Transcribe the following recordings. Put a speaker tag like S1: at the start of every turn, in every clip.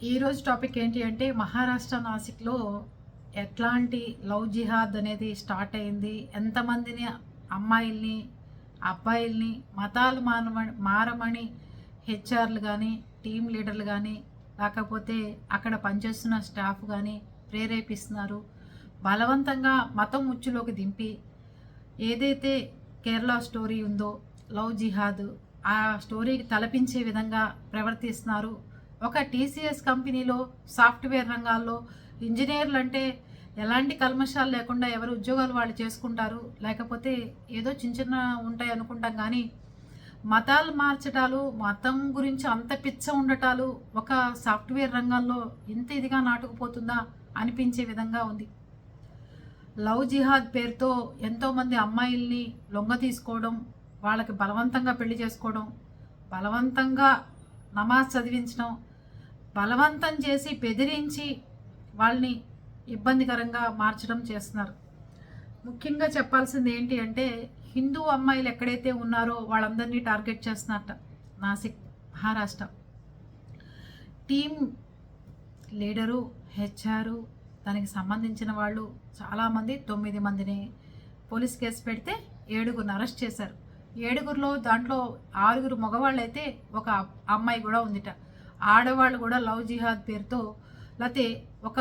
S1: ఈరోజు టాపిక్ ఏంటి అంటే మహారాష్ట్ర నాసిక్లో ఎట్లాంటి లవ్ జిహాద్ అనేది స్టార్ట్ అయింది. ఎంతమందిని అమ్మాయిల్ని అబ్బాయిల్ని మతాలు మారమని హెచ్ఆర్లు కానీ టీమ్ లీడర్లు కానీ లేకపోతే అక్కడ పనిచేస్తున్న స్టాఫ్ కానీ ప్రేరేపిస్తున్నారు. బలవంతంగా మతం ఉచ్చులోకి దింపి ఏదైతే కేరళ స్టోరీ ఉందో లవ్ జిహాద్ ఆ స్టోరీకి తలపించే విధంగా ప్రవర్తిస్తున్నారు. ఒక టీసీఎస్ కంపెనీలో సాఫ్ట్వేర్ రంగాల్లో ఇంజనీర్లు అంటే ఎలాంటి కల్మషాలు లేకుండా ఎవరు ఉద్యోగాలు వాళ్ళు చేసుకుంటారు, లేకపోతే ఏదో చిన్న చిన్న ఉంటాయి అనుకుంటాం. కానీ మతాలు మార్చటాలు, మతం గురించి అంత పిచ్చ ఉండటాలు ఒక సాఫ్ట్వేర్ రంగంలో ఇంత ఇదిగా నాటుకుపోతుందా అనిపించే విధంగా ఉంది. లవ్ జిహాద్ పేరుతో ఎంతోమంది అమ్మాయిల్ని లొంగ తీసుకోవడం, వాళ్ళకి బలవంతంగా పెళ్లి చేసుకోవడం, బలవంతంగా నమాజ్ చదివించడం, బలవంతం చేసి బెదిరించి వాళ్ళని ఇబ్బందికరంగా మార్చడం చేస్తున్నారు. ముఖ్యంగా చెప్పాల్సింది ఏంటి అంటే హిందూ అమ్మాయిలు ఎక్కడైతే ఉన్నారో వాళ్ళందరినీ టార్గెట్ చేస్తున్నారట. Nashik Maharashtra team leader, HR, దానికి సంబంధించిన వాళ్ళు చాలామంది 9 మందిని పోలీస్ కేసు పెడితే 7గురిని అరెస్ట్ చేశారు. 7గురిలో దాంట్లో 6గురు మగవాళ్ళు అయితే ఒక అమ్మాయి కూడా ఉందిట. ఆడవాళ్ళు కూడా లవ్ జిహాద్ పేరుతో లేకపోతే ఒక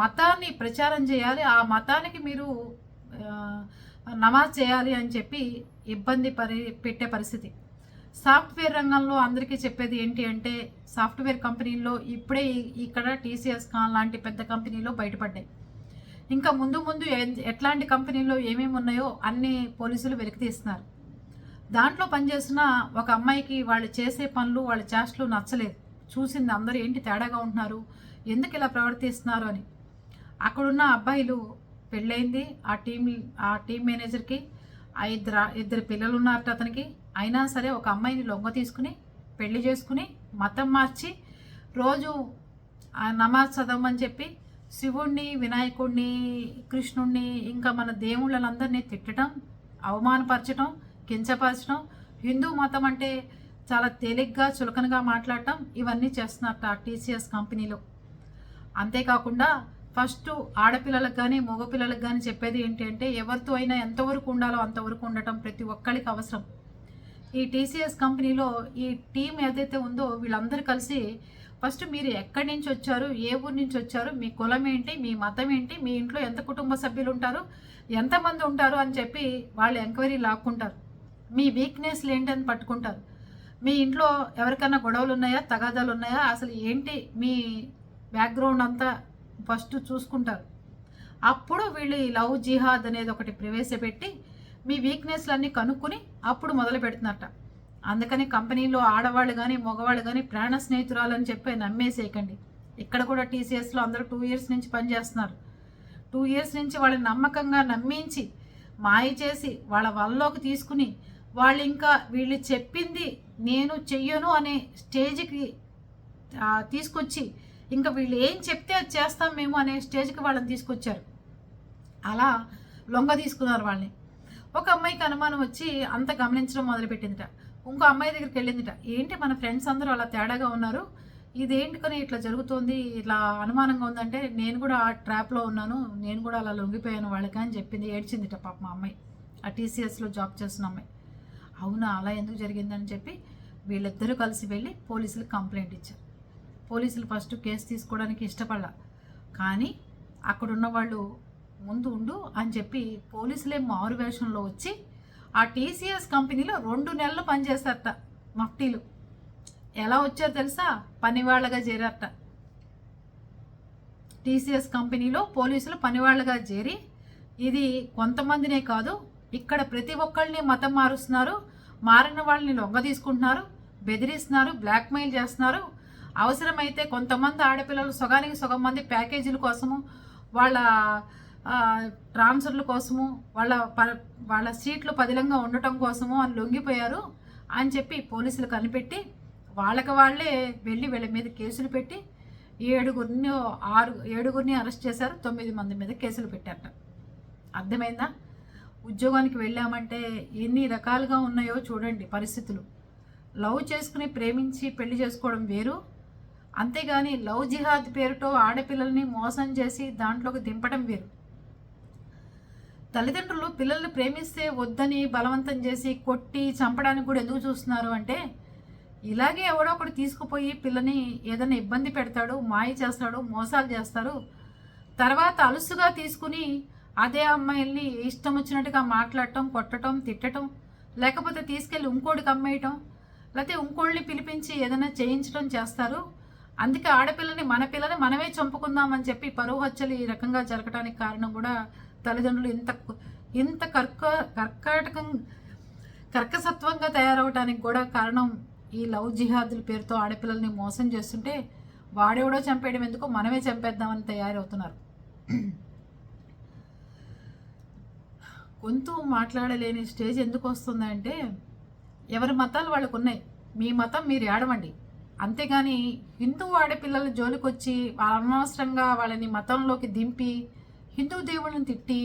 S1: మతాన్ని ప్రచారం చేయాలి, ఆ మతానికి మీరు నమాజ్ చేయాలి అని చెప్పి ఇబ్బంది పెట్టే పరిస్థితి. సాఫ్ట్వేర్ రంగంలో అందరికీ చెప్పేది ఏంటి అంటే సాఫ్ట్వేర్ కంపెనీల్లో ఇప్పుడే ఇక్కడ టీసీఎస్ లాంటి పెద్ద కంపెనీలో బయటపడ్డాయి. ఇంకా ముందు ముందు ఎట్లాంటి కంపెనీల్లో ఏమేమి ఉన్నాయో అన్ని పోలీసులు వెలికి తీస్తున్నారు. దాంట్లో పనిచేస్తున్న ఒక అమ్మాయికి వాళ్ళు చేసే పనులు, వాళ్ళ చేష్టలు నచ్చలేదు. చూసింది అందరూ ఏంటి తేడాగా ఉంటున్నారు, ఎందుకు ఇలా ప్రవర్తిస్తున్నారు అని. అక్కడున్న అబ్బాయిలు పెళ్ళైంది, ఆ టీం మేనేజర్కి ఇద్దరు పిల్లలు ఉన్నారట అతనికి. అయినా సరే ఒక అమ్మాయిని లొంగ తీసుకుని పెళ్లి చేసుకుని మతం మార్చి రోజు నమాజ్ చదవమని చెప్పి శివుణ్ణి, వినాయకుడిని, కృష్ణుణ్ణి, ఇంకా మన దేవుళ్ళందరినీ తిట్టడం, అవమానపరచడం, కించపరచడం, హిందూ మతం అంటే చాలా తేలిగ్గా చులకనగా మాట్లాడటం, ఇవన్నీ చేస్తున్నట్ట టీసీఎస్ కంపెనీలో. అంతేకాకుండా ఫస్ట్ ఆడపిల్లలకు కానీ మగపిల్లలకు కానీ చెప్పేది ఏంటి అంటే ఎవరితో అయినా ఎంతవరకు ఉండాలో అంతవరకు ఉండటం ప్రతి ఒక్కరికి అవసరం. ఈ టీసీఎస్ కంపెనీలో ఈ టీం ఏదైతే ఉందో వీళ్ళందరూ కలిసి ఫస్ట్ మీరు ఎక్కడి నుంచి వచ్చారు, ఏ ఊరు నుంచి వచ్చారు, మీ కులం ఏంటి, మీ మతం ఏంటి, మీ ఇంట్లో ఎంత కుటుంబ సభ్యులు ఉంటారు, ఎంతమంది ఉంటారు అని చెప్పి వాళ్ళు ఎంక్వైరీ లాక్కుంటారు. మీ వీక్నెస్లు ఏంటని పట్టుకుంటారు. మీ ఇంట్లో ఎవరికైనా గొడవలు ఉన్నాయా, తగాదాలు ఉన్నాయా, అసలు ఏంటి మీ బ్యాక్గ్రౌండ్ అంతా ఫస్ట్ చూసుకుంటారు. అప్పుడు వీళ్ళు ఈ లవ్ జిహాద్ అనేది ఒకటి ప్రవేశపెట్టి మీ వీక్నెస్లన్నీ కనుక్కొని అప్పుడు మొదలు పెడుతున్నట్ట. అందుకని కంపెనీలో ఆడవాళ్ళు కానీ మగవాళ్ళు కానీ ప్రాణ స్నేహితురాలని చెప్పి నమ్మేసేయకండి. ఇక్కడ కూడా టీసీఎస్లో అందరూ 2 ఇయర్స్ నుంచి పనిచేస్తున్నారు. 2 ఇయర్స్ నుంచి వాళ్ళని నమ్మకంగా నమ్మించి మాయ చేసి వాళ్ళ వల్లోకి తీసుకుని వాళ్ళు ఇంకా వీళ్ళు చెప్పింది నేను చెయ్యను అనే స్టేజ్కి తీసుకొచ్చి ఇంకా వీళ్ళు ఏం చెప్తే అది చేస్తాం మేము అనే స్టేజ్కి వాళ్ళని తీసుకొచ్చారు. అలా లొంగ తీసుకున్నారు వాళ్ళని. ఒక అమ్మాయికి అనుమానం వచ్చి అంత గమనించడం మొదలుపెట్టిందిట. ఇంకో అమ్మాయి దగ్గరికి వెళ్ళిందిట. ఏంటి మన ఫ్రెండ్స్ అందరూ అలా తేడాగా ఉన్నారు, ఇదేంటి కానీ ఇట్లా జరుగుతోంది, ఇట్లా అనుమానంగా ఉందంటే నేను కూడా ఆ ట్రాప్లో ఉన్నాను, నేను కూడా అలా లొంగిపోయాను వాళ్ళకి అని చెప్పింది. ఏడ్చిందిట పాప మా అమ్మాయి, ఆ టీసీఎస్లో జాబ్ చేస్తున్న అమ్మాయి. అవునా అలా ఎందుకు జరిగిందని చెప్పి వీళ్ళిద్దరూ కలిసి వెళ్ళి పోలీసులకు కంప్లైంట్ ఇచ్చారు. పోలీసులు ఫస్ట్ కేసు తీసుకోవడానికి ఇష్టపడాల, కానీ అక్కడున్న వాళ్ళు ముందు ఉండు అని చెప్పి పోలీసులే మారు వేషంలో వచ్చి ఆ టీసీఎస్ కంపెనీలో 2 నెలలు పనిచేస్తారట మఫ్టీలు. ఎలా వచ్చారో తెలుసా, పనివాళ్ళగా చేరారట. టీసీఎస్ కంపెనీలో పోలీసులు పనివాళ్ళగా చేరి ఇది కొంతమందినే కాదు ఇక్కడ ప్రతి ఒక్కళ్ళని మతం మారుస్తున్నారు, మారిన వాళ్ళని లొంగ తీసుకుంటున్నారు, బెదిరిస్తున్నారు, బ్లాక్మెయిల్ చేస్తున్నారు. అవసరమైతే కొంతమంది ఆడపిల్లలు సగానికి సగం మంది ప్యాకేజీల కోసము, వాళ్ళ ట్రాన్స్ఫర్ల కోసము, వాళ్ళ సీట్లు పదిలంగా ఉండటం కోసము అని లొంగిపోయారు అని చెప్పి పోలీసులు కనిపెట్టి వాళ్ళే వెళ్ళి వీళ్ళ మీద కేసులు పెట్టి 7గురిని అరెస్ట్ చేశారు. 9 మంది మీద కేసులు పెట్టారట. అర్థమైందా? ఉద్యోగానికి వెళ్ళామంటే ఎన్ని రకాలుగా ఉన్నాయో చూడండి పరిస్థితులు. లవ్ చేసుకుని ప్రేమించి పెళ్లి చేసుకోవడం వేరు, అంతేగాని లవ్ జిహాద్ పేరుతో ఆడపిల్లల్ని మోసం చేసి దాంట్లోకి దింపడం వేరు. తల్లిదండ్రులు పిల్లల్ని ప్రేమిస్తే వద్దని బలవంతం చేసి కొట్టి చంపడానికి కూడా ఎందుకు చూస్తున్నారు అంటే, ఇలాగే ఎవడో ఒకటి తీసుకుపోయి పిల్లని ఏదైనా ఇబ్బంది పెడతాడు, మాయ చేస్తాడు, మోసాలు చేస్తారు. తర్వాత అలుసుగా తీసుకుని అదే అమ్మాయిల్ని ఇష్టం వచ్చినట్టుగా మాట్లాడటం, కొట్టడం, తిట్టడం, లేకపోతే తీసుకెళ్ళి ఇంకోటికి అమ్మేయటం, లేకపోతే ఇంకోళ్ళని పిలిపించి ఏదైనా చేయించడం చేస్తారు. అందుకే ఆడపిల్లని మన పిల్లని మనమే చంపుకుందామని చెప్పి పరువు హత్యలు ఈ రకంగా జరగడానికి కారణం కూడా తల్లిదండ్రులు ఇంత కర్కసత్వంగా తయారవడానికి కూడా కారణం ఈ లవ్ జిహాదుల పేరుతో ఆడపిల్లల్ని మోసం చేస్తుంటే వాడెవడో చంపేయడం ఎందుకో మనమే చంపేద్దామని తయారవుతున్నారు. గొంతు మాట్లాడలేని స్టేజ్ ఎందుకు వస్తుందంటే, ఎవరి మతాలు వాళ్ళకు ఉన్నాయి, మీ మతం మీరు ఏడవండి, అంతేగాని హిందూ ఆడపిల్లల జోలికి వచ్చి అనవసరంగా వాళ్ళని మతంలోకి దింపి హిందూ దేవుళ్ళని తిట్టి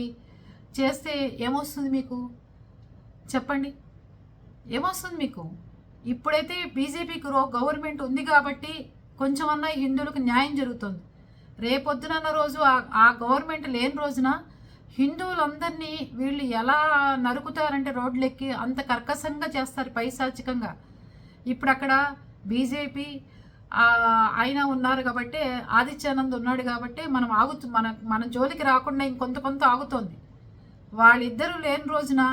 S1: చేస్తే ఏమొస్తుంది మీకు చెప్పండి? ఏమొస్తుంది మీకు? ఇప్పుడైతే బీజేపీకి గవర్నమెంట్ ఉంది కాబట్టి కొంచెమన్నా హిందువులకు న్యాయం జరుగుతుంది. రేపొద్దునన్న రోజు ఆ గవర్నమెంట్ లేని రోజున హిందువులందరినీ వీళ్ళు ఎలా నరుకుతారంటే రోడ్లెక్కి అంత కర్కశంగా చేస్తారు, పైశాచికంగా. ఇప్పుడు అక్కడ బీజేపీ ఆయన ఉన్నారు కాబట్టి, ఆదిత్యానంద్ ఉన్నాడు కాబట్టి మన జోలికి రాకుండా ఇంకొంత ఆగుతోంది. వాళ్ళిద్దరూ లేని రోజున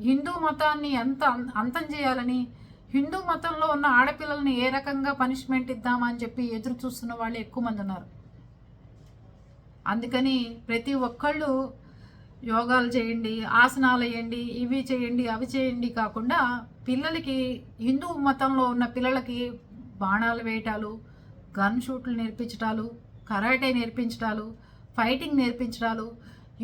S1: హిందూ మతాన్ని అంతం చేయాలని, హిందూ మతంలో ఉన్న ఆడపిల్లల్ని ఏ రకంగా పనిష్మెంట్ ఇద్దామని చెప్పి ఎదురు చూస్తున్న వాళ్ళు ఎక్కువ మంది ఉన్నారు. అందుకని ప్రతి ఒక్కళ్ళు యోగాలు చేయండి, ఆసనాలు వేయండి, ఇవి చేయండి, అవి చేయండి కాకుండా పిల్లలకి, హిందూ మతంలో ఉన్న పిల్లలకి బాణాలు వేయటాలు, గన్ షూట్లు నేర్పించటాలు, కరాటే నేర్పించటాలు, ఫైటింగ్ నేర్పించటాలు,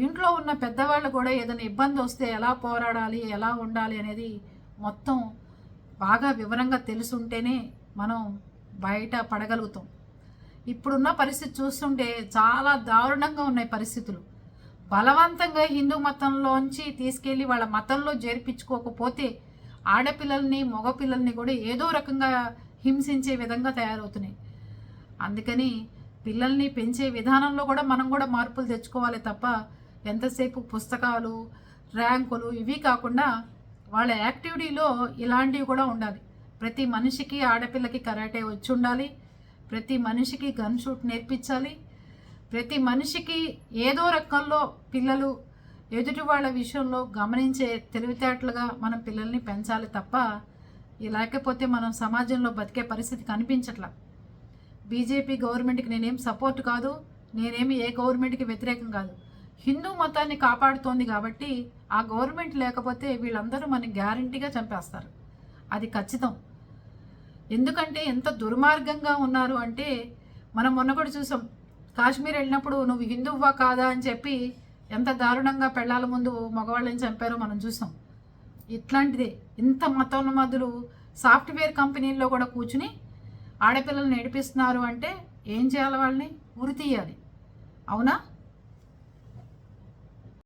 S1: ఇంట్లో ఉన్న పెద్దవాళ్ళు కూడా ఏదైనా ఇబ్బంది వస్తే ఎలా పోరాడాలి, ఎలా ఉండాలి అనేది మొత్తం బాగా వివరంగా తెలుసుంటేనే మనం బయట పడగలుగుతాం. ఇప్పుడున్న పరిస్థితి చూస్తుంటే చాలా దారుణంగా ఉన్నాయి పరిస్థితులు. బలవంతంగా హిందూ మతంలోంచి తీసుకెళ్ళి వాళ్ళ మతంలో చేర్పించుకోకపోతే ఆడపిల్లల్ని, మగపిల్లల్ని కూడా ఏదో రకంగా హింసించే విధంగా తయారవుతున్నాయి. అందుకని పిల్లల్ని పెంచే విధానంలో కూడా మనం కూడా మార్పులు తెచ్చుకోవాలి తప్ప ఎంతసేపు పుస్తకాలు, ర్యాంకులు ఇవి కాకుండా వాళ్ళ యాక్టివిటీలో ఇలాంటివి కూడా ఉండాలి. ప్రతి మనిషికి, ఆడపిల్లకి కరాటే వచ్చి ఉండాలి, ప్రతి మనిషికి గన్ షూట్ నేర్పించాలి, ప్రతి మనిషికి ఏదో రకంలో పిల్లలు ఎదుటి వాళ్ళ విషయంలో గమనించే తెలివితేటలుగా మనం పిల్లల్ని పెంచాలి తప్ప లేకపోతే మనం సమాజంలో బతికే పరిస్థితి కనిపించట్లా. బీజేపీ గవర్నమెంట్కి నేనేం సపోర్ట్ కాదు, నేనేమి ఏ గవర్నమెంట్కి వ్యతిరేకం కాదు. హిందూ మతాన్ని కాపాడుతోంది కాబట్టి ఆ గవర్నమెంట్ లేకపోతే వీళ్ళందరూ మనని గ్యారంటీగా చంపేస్తారు, అది ఖచ్చితం. ఎందుకంటే ఎంత దుర్మార్గంగా ఉన్నారు అంటే, మనం మొన్న కూడా చూసాం, కాశ్మీర్ వెళ్ళినప్పుడు నువ్వు హిందువా కాదా అని చెప్పి ఎంత దారుణంగా పెళ్ళాల ముందు మగవాళ్ళని చంపారో మనం చూసాం. ఇట్లాంటిదే ఇంత మతోన్మాదులు సాఫ్ట్వేర్ కంపెనీల్లో కూడా కూర్చుని ఆడపిల్లల్ని నడిపిస్తున్నారు అంటే ఏం చేయాలి? వాళ్ళని ఉరి తీయాలి, అవునా?